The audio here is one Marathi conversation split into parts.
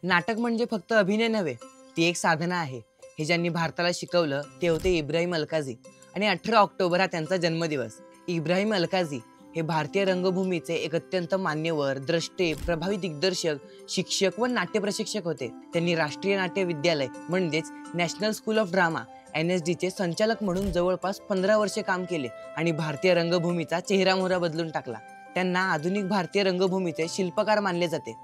नाटक म्हणजे फक्त अभिनय नव्हे, ती एक साधना आहे. हे ज्यांनी भारताला शिकवलं ते होते इब्राहिम अलकाझी आणि 18 ऑक्टोबर हा त्यांचा जन्मदिवस. इब्राहिम अलकाझी हे भारतीय रंगभूमीचे एक अत्यंत मान्यवर, द्रष्टे, प्रभावी दिग्दर्शक, शिक्षक व नाट्य प्रशिक्षक होते. त्यांनी राष्ट्रीय नाट्य विद्यालय म्हणजेच national school of drama NSD संचालक म्हणून जवळपास 15 वर्षे काम केले आणि भारतीय रंगभूमीचा चेहरामोहरा बदलून टाकला. त्यांना आधुनिक भारतीय रंगभूमीचे शिल्पकार मानले जाते.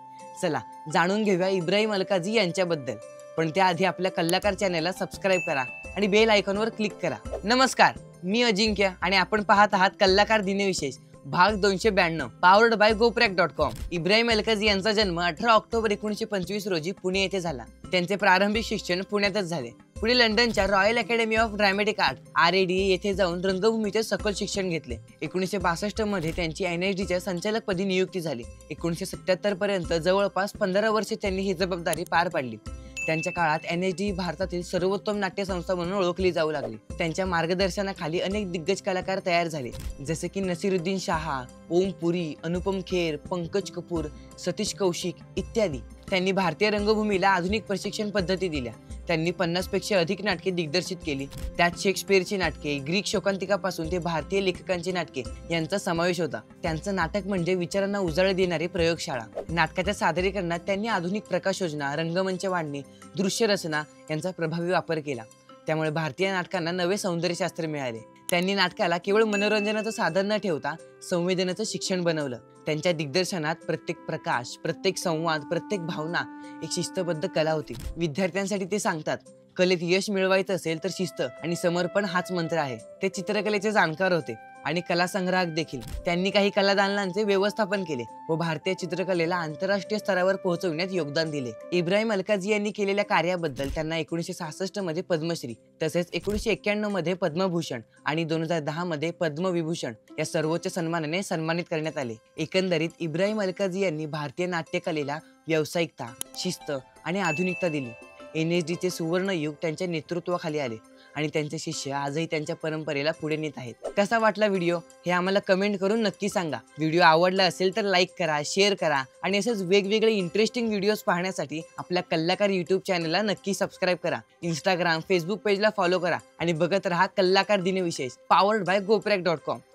चला जाणून घेऊया इब्राहिम अलकाझी यांच्याबद्दल. पण त्याआधी आपल्या कल्लाकार चॅनलला सबस्क्राईब करा आणि बेल आयकॉनवर क्लिक करा. नमस्कार, मी अजिंक्य आणि आपण पाहत आहात कल्लाकार दिनविशेष भाग 292 पॉवर्ड बाय GoPrack.com. इब्राहिम अलकाझी यांचा जन्म 18 ऑक्टोबर 1925 रोजी पुणे येथे झाला. त्यांचे प्रारंभिक शिक्षण पुण्यातच झाले. पुढे लंडनच्या royal academy of dramatic art RAD येथे जाऊन रंगभूमीचे सखोल शिक्षण घेतले. 1962 मध्ये त्यांची NSDच्या संचालकपदी नियुक्ती झाली. 1977 पर्यंत जवळपास 15 वर्षे त्यांनी ही जबाबदारी पार पाडली. त्यांच्या काळात NSD भारतातील सर्वोत्तम नाट्य संस्था म्हणून ओळखली जाऊ लागली. त्यांच्या मार्गदर्शनाखाली अनेक दिग्गज कलाकार तयार झाले, जसे की नसीरुद्दीन शाह, ओम पुरी, अनुपम खेर, पंकज कपूर, सतीश कौशिक इत्यादी. त्यांनी भारतीय रंगभूमीला आधुनिक प्रशिक्षण पद्धती दिल्या. त्यांनी 50 पेक्षा अधिक नाटके दिग्दर्शित केली. त्यात शेक्सपियरची नाटके, ग्रीक शोकांतिकापासून ते भारतीय लेखकांची नाटके यांचा समावेश होता. त्यांचं नाटक म्हणजे विचारांना उजाळा देणारी प्रयोगशाळा. नाटकाच्या सादरीकरणात त्यांनी आधुनिक प्रकाश योजना, रंगमंच वाढणी, दृश्य रचना यांचा प्रभावी वापर केला. त्यामुळे भारतीय नाटकांना नवे सौंदर्यशास्त्र मिळाले. त्यांनी नाटकाला केवळ मनोरंजनाचं साधन न ठेवता संवेदनाचं शिक्षण बनवलं. त्यांच्या दिग्दर्शनात प्रत्येक प्रकाश, प्रत्येक संवाद, प्रत्येक भावना एक शिस्तबद्ध कला होती. विद्यार्थ्यांसाठी ते सांगतात, कलेत यश मिळवायचं असेल तर शिस्त आणि समर्पण हाच मंत्र आहे. ते चित्रकलेचे जाणकार होते आणि कला संग्राहक देखील. त्यांनी काही कलादालनांचे व्यवस्थापन केले व भारतीय चित्रकलेला आंतरराष्ट्रीय स्तरावर पोहोचवण्यात योगदान दिले. इब्राहिम अलकाझी यांनी केलेल्या कार्याबद्दल त्यांना 1966 मध्ये पद्मश्री, तसेच 1991 मध्ये पद्मभूषण आणि 2010 मध्ये पद्मविभूषण या सर्वोच्च सन्मानाने सन्मानित करण्यात आले. एकंदरीत इब्राहिम अलकाझी यांनी भारतीय नाट्यकलेला व्यावसायिकता, शिस्त आणि आधुनिकता दिली. NSDचे सुवर्ण युग त्यांच्या नेतृत्वाखाली आले आणि त्यांचे शिष्य आजही त्यांच्या परंपरेला पुढे नेत आहेत. कसा वाटला व्हिडिओ हे आम्हाला कमेंट करून नक्की सांगा. व्हिडिओ आवडला असेल तर लाईक करा, शेअर करा आणि असेच वेगवेगळे इंटरेस्टिंग व्हिडिओज पाहण्यासाठी आपल्या कल्लाकार YouTube चॅनलला नक्की सबस्क्राईब करा. Instagram, Facebook पेजला फॉलो करा आणि बघत रहा कल्लाकार दिनविशेष पॉवर्ड बाय GoPrack.com.